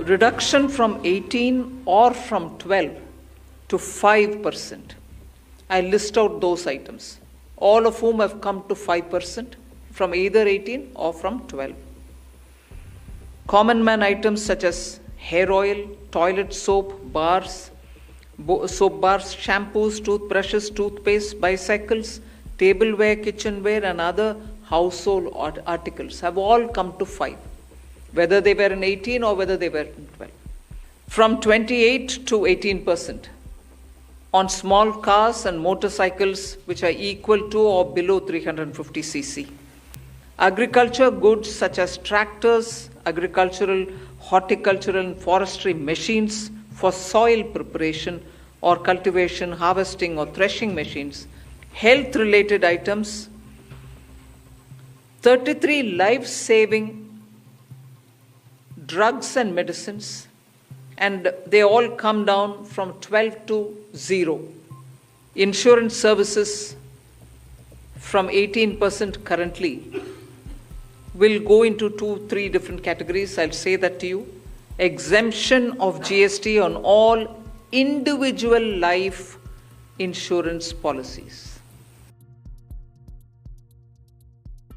reduction from 18 or from 12 to 5%. I list out those items, all of whom have come to 5% from either 18 or from 12. Common man items such as hair oil, toilet soap bars, shampoos, toothbrushes, toothpaste, bicycles, tableware, kitchenware, and other household articles have all come to 5, whether they were in 18 or whether they were in 12. From 28 to 18% on small cars and motorcycles which are equal to or below 350 cc. Agriculture goods such as tractors, agricultural, horticultural, and forestry machines for soil preparation or cultivation, harvesting, or threshing machines. Health-related items, 33 life-saving drugs and medicines, and they all come down from 12 to 0. Insurance services from 18% currently will go into 2-3 different categories. I'll say that to you. Exemption of GST on all individual life insurance policies.